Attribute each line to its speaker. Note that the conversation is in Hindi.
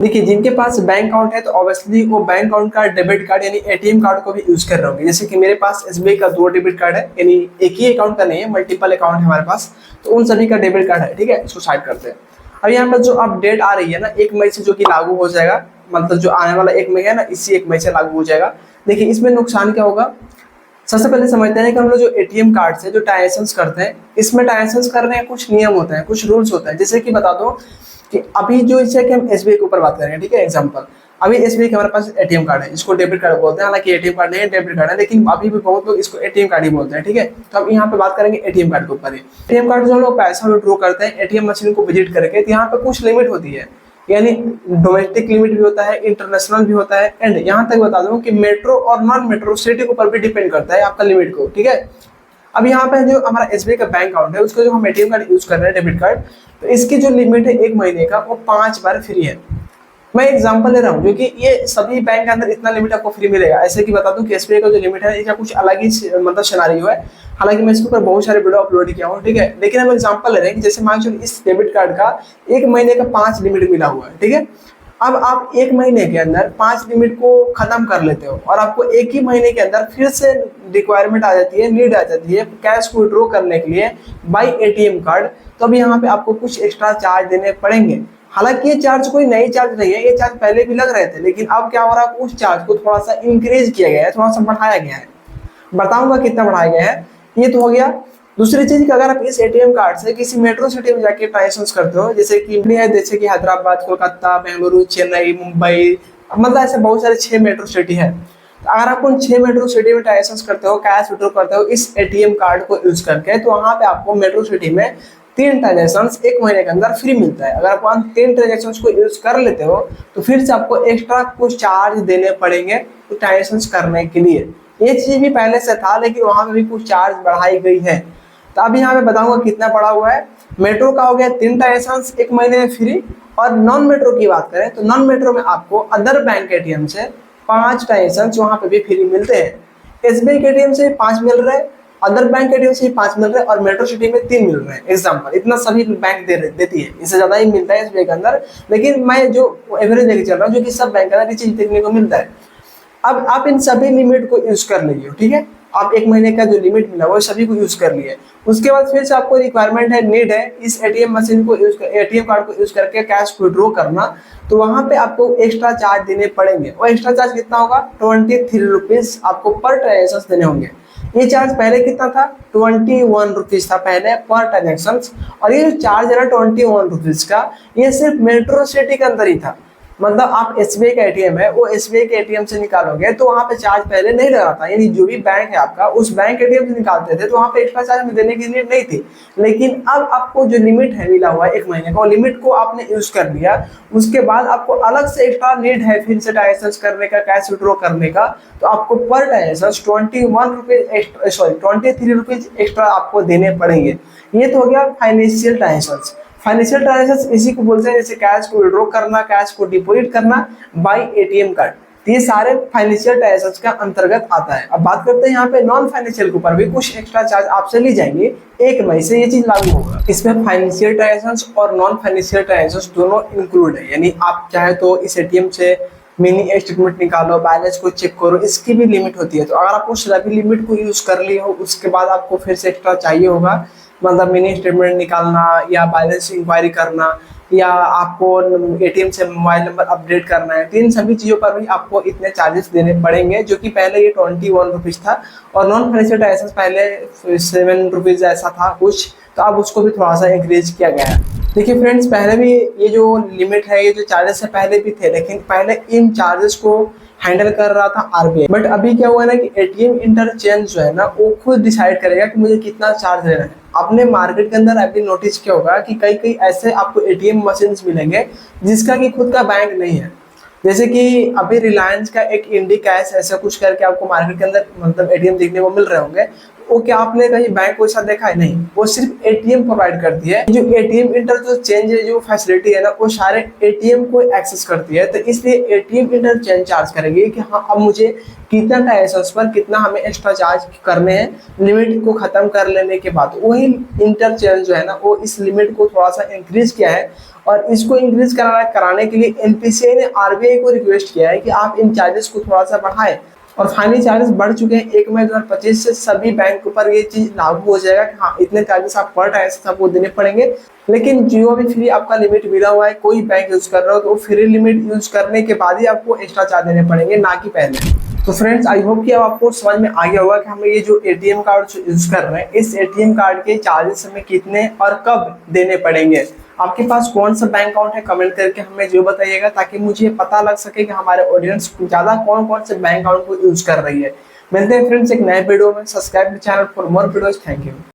Speaker 1: देखिए, जिनके पास बैंक अकाउंट है तो ऑब्वियसली वो बैंक अकाउंट का डेबिट कार्ड यानी एटीएम कार्ड को भी यूज कर रहे होंगे। जैसे कि मेरे पास एसबीआई का 2 डेबिट कार्ड है, यानी एक ही अकाउंट का नहीं है, मल्टीपल अकाउंट है हमारे पास, तो उन सभी का डेबिट कार्ड है। ठीक है, इसको साइड करते हैं। अब यहाँ पर जो अपडेट आ रही है ना 1 मई से, जो कि लागू हो जाएगा, मतलब जो आने वाला 1 मई है ना, इसी 1 मई से लागू हो जाएगा। देखिए, इसमें नुकसान क्या होगा, सबसे पहले समझते हैं कि हम लोग जो एटीएम कार्ड से जो ट्रांजेक्शंस करते हैं, इसमें ट्रांजेक्शंस करने के कुछ नियम होते हैं, कुछ रूल्स होते हैं। जैसे कि बता दो कि अभी जो इसे कि हम एसबीआई के ऊपर बात करेंगे, ठीक है, एग्जांपल। अभी एसबीआई के हमारे पास एटीएम कार्ड है, इसको डेबिट कार्ड बोलते हैं, हालांकि एटीएम कार्ड नहीं है, डेबिट कार्ड है, लेकिन अभी भी बहुत लोग इसको एटीएम कार्ड ही बोलते हैं। ठीक है, तो अब यहाँ पे बात करेंगे एटीएम कार्ड के ऊपर ही। एटीएम कार्ड जो हम लोग पैसा विड्रॉ करते हैं एटीएम मशीन को विजिट करके, तो यहाँ पे कुछ लिमिट होती है, यानी डोमेस्टिक लिमिट भी होता है, इंटरनेशनल भी होता है, एंड यहाँ तक बता दूं कि मेट्रो और नॉन मेट्रो सिटी के ऊपर भी डिपेंड करता है आपका लिमिट को। ठीक है, अब यहाँ पे जो हमारा एसबीआई का बैंक अकाउंट है, उसका जो हम एटीएम कार्ड यूज कर रहे हैं, डेबिट कार्ड, तो इसकी जो लिमिट है 1 महीने का, वो 5 बार फ्री है। मैं एग्जांपल ले रहा हूँ क्योंकि ये सभी बैंक के अंदर इतना लिमिट आपको फ्री मिलेगा। ऐसे कि बता दूं कि एसबीआई का जो लिमिट है इसका कुछ अलग ही मतलब सिनेरियो है। हालांकि मैं इसके ऊपर बहुत सारे वीडियो अपलोड किया हूँ, ठीक है, लेकिन हम एग्जांपल ले रहे हैं कि जैसे मान चलो इस डेबिट कार्ड का 1 महीने का 5 लिमिट मिला हुआ है। ठीक है, अब आप 1 महीने के अंदर 5 लिमिट को खत्म कर लेते हो और आपको 1 ही महीने के अंदर फिर से रिक्वायरमेंट आ जाती है, नीड आ जाती है कैश को विड्रॉ करने के लिए बाई एटीएम कार्ड, तो अब यहाँ पे आपको कुछ एक्स्ट्रा चार्ज देने पड़ेंगे। हालांकि ये चार्ज कोई नई चार्ज नहीं है, ये चार्ज पहले भी लग रहे थे, लेकिन अब क्या हो रहा है, उस चार्ज को थोड़ा सा इंक्रीज किया गया है, थोड़ा सा बढ़ाया गया है। बताऊंगा कितना बढ़ाया गया है। ये तो हो गया। दूसरी चीज कि अगर आप इस एटीएम कार्ड से किसी मेट्रो सिटी में जाके ट्रांजेक्शन करते हो, जैसे कि जैसे कि हैदराबाद, कोलकाता, बेंगलुरु, चेन्नई, मुंबई, मतलब ऐसे बहुत सारे 6 मेट्रो सिटी है, तो अगर आप उन 6 मेट्रो सिटी में ट्रांजेक्शन करते हो, कैश विड्रॉ करते हो इस एटीएम कार्ड को यूज करके, तो वहां पे आपको मेट्रो सिटी में 3 ट्रांजेक्शन 1 महीने के अंदर फ्री मिलता है। अगर आप 3 ट्रांजेक्शन को यूज कर लेते हो तो फिर से आपको एक्स्ट्रा कुछ चार्ज देने पड़ेंगे ट्रांजेक्शन करने के लिए। ये चीज भी पहले से था, लेकिन वहां पे भी कुछ चार्ज बढ़ाई गई है। तो अभी यहाँ पे बताऊंगा कितना पड़ा हुआ है। मेट्रो का हो गया 3 ट्रांजेक्शन 1 महीने में फ्री, और नॉन मेट्रो की बात करें तो नॉन मेट्रो में आपको अदर बैंक एटीएम से 5 ट्रांजेक्शन वहां पे भी फ्री मिलते हैं। एसबीआई के एटीएम से 5 मिल रहे हैं, अदर बैंक एटीएम से 5 मिल रहे हैं, और मेट्रो सिटी में 3 मिल रहे हैं। एग्जाम्पल, इतना सभी बैंक देती है, इससे ज्यादा ही मिलता है एसबीआई के अंदर, लेकिन मैं जो एवरेज लेके चल रहा हूँ, जो कि सब बैंक के अंदर ये चीज देखने को मिलता है। अब आप इन सभी लिमिट को यूज कर लीजिए। ठीक है, आप 1 महीने का जो लिमिट मिला वो सभी को यूज कर लिए। उसके बाद फिर से आपको रिक्वायरमेंट है, नीड है इस एटीएम मशीन को यूज कर, एटीएम कार्ड को यूज करके कैश विड्रॉ करना, तो वहां पे आपको एक्स्ट्रा चार्ज देने पड़ेंगे। और एक्स्ट्रा चार्ज कितना होगा, 23 रुपीज आपको पर ट्रांजेक्शन देने होंगे। ये चार्ज पहले कितना था, 21 रुपीज था पहले पर ट्रांजेक्शन, और ये जो चार्ज है ना 21 रुपीज का, ये सिर्फ मेट्रो सिटी के अंदर ही था। मतलब आप एसबीआई का एटीएम है, वो एसबीआई के एटीएम से निकालोगे तो वहां पे चार्ज पहले नहीं लगा था, यानी जो भी बैंक है आपका उस बैंक एटीएम से निकालते थे तो वहां पे एक्स्ट्रा चार्ज में देने की नीड नहीं थी। लेकिन अब आपको जो लिमिट है मिला हुआ है 1 महीने का, वो लिमिट को आपने यूज कर लिया, उसके बाद आपको अलग से एक्स्ट्रा नीड है फिर से ट्रांजेक्शन करने का, कैश विड्रॉ करने का, तो आपको per transaction 21 rupees, sorry 23 rupees extra आपको देने पड़ेंगे। ये तो हो गया फाइनेंशियल ट्रांजेक्शन। फाइनेंशियल ट्रांजेक्शन इसी को बोलते हैं, जैसे कैश को विड्रॉ करना, कैश को डिपॉजिट करना बाय एटीएम कार्ड, तो ये सारे फाइनेंशियल ट्रांजेक्शन का अंतर्गत आता है। अब बात करते हैं यहाँ पे नॉन फाइनेंशियल के ऊपर भी कुछ एक्स्ट्रा चार्ज आपसे ली जाएंगे। 1 मई से ये चीज लागू होगा। इसमें फाइनेंशियल ट्रांजेक्शन और नॉन फाइनेंशियल ट्रांजेक्शन दोनों इंक्लूड है, यानी आप चाहे तो इस एटीएम से मिनी स्टेटमेंट निकालो, बैलेंस को चेक करो, इसकी भी लिमिट होती है। तो अगर आप उस सभी लिमिट को यूज कर लिए हो, उसके बाद आपको फिर से एक्स्ट्रा चाहिए होगा, मतलब मिनी स्टेटमेंट निकालना या बैलेंस इंक्वायरी करना, या आपको एटीएम से मोबाइल नंबर अपडेट करना है, तो इन सभी चीज़ों पर भी आपको इतने चार्जेस देने पड़ेंगे, जो कि पहले ये 21 रुपीज़ था, और नॉन फाइनेंशियल ट्रांजेक्शन पहले 7 रुपीज़ ऐसा था कुछ, तो अब उसको भी थोड़ा सा इंक्रीज किया गया है। देखिए फ्रेंड्स, पहले भी ये जो लिमिट है, ये जो चार्जेस है पहले भी थे, लेकिन पहले इन चार्जेस को हैंडल कर रहा था आरबीआई। बट अभी क्या हुआ ना कि एटीएम इंटरचेंज जो है ना, वो खुद डिसाइड करेगा कि मुझे कितना चार्ज लेना है। आपने मार्केट के अंदर अभी नोटिस किया होगा कि कई कई ऐसे आपको एटीएम मशीन मिलेंगे जिसका कि खुद का बैंक नहीं है। जैसे कि अभी रिलायंस का एक इंडी कैश ऐसा कुछ करके आपको मार्केट के अंदर मतलब एटीएम देखने को मिल रहे होंगे। वो क्या आपने कहीं बैंक को ऐसा देखा है? नहीं, वो सिर्फ एटीएम प्रोवाइड करती है। जो एटीएम इंटरचेंज जो फैसिलिटी है ना, वो सारे एटीएम को एक्सेस करती है। तो इसलिए एटीएम इंटरचेंज चार्ज करेगी कि हाँ अब मुझे कितना का है उस पर, कितना हमें एक्स्ट्रा चार्ज करने हैं लिमिट को खत्म कर लेने के बाद। वही इंटरचेंज जो है ना, वो इस लिमिट को थोड़ा सा इंक्रीज किया है और इसको इंक्रीज कराने के लिए एनपीसीआई ने आरबीआई को रिक्वेस्ट किया है कि आप इन चार्जेस को थोड़ा सा बढ़ाएं। और फाइनली चार्जेस बढ़ चुके हैं। 1 मई 2025 से सभी बैंक पर ये चीज लागू हो जाएगा कि हाँ इतने चार्जेस आप पर ट्रांजैक्शन आपको देने पड़ेंगे। लेकिन जियो भी फ्री आपका लिमिट मिला हुआ है, कोई बैंक यूज कर रहा हो तो फ्री लिमिट यूज करने के बाद ही आपको एक्स्ट्रा चार्ज देने पड़ेंगे, ना कि पहले। तो फ्रेंड्स आई होप कि अब आपको समझ में आ गया होगा कि हमें ये जो एटीएम कार्ड यूज कर रहे हैं, इस एटीएम कार्ड के चार्जेस हमें कितने और कब देने पड़ेंगे। आपके पास कौन सा बैंक अकाउंट है कमेंट करके हमें जो बताइएगा, ताकि मुझे पता लग सके कि हमारे ऑडियंस ज्यादा कौन कौन से बैंक अकाउंट को यूज कर रही है। मिलते हैं फ्रेंड्स एक नए वीडियो में। Subscribe channel for more videos. Thank you.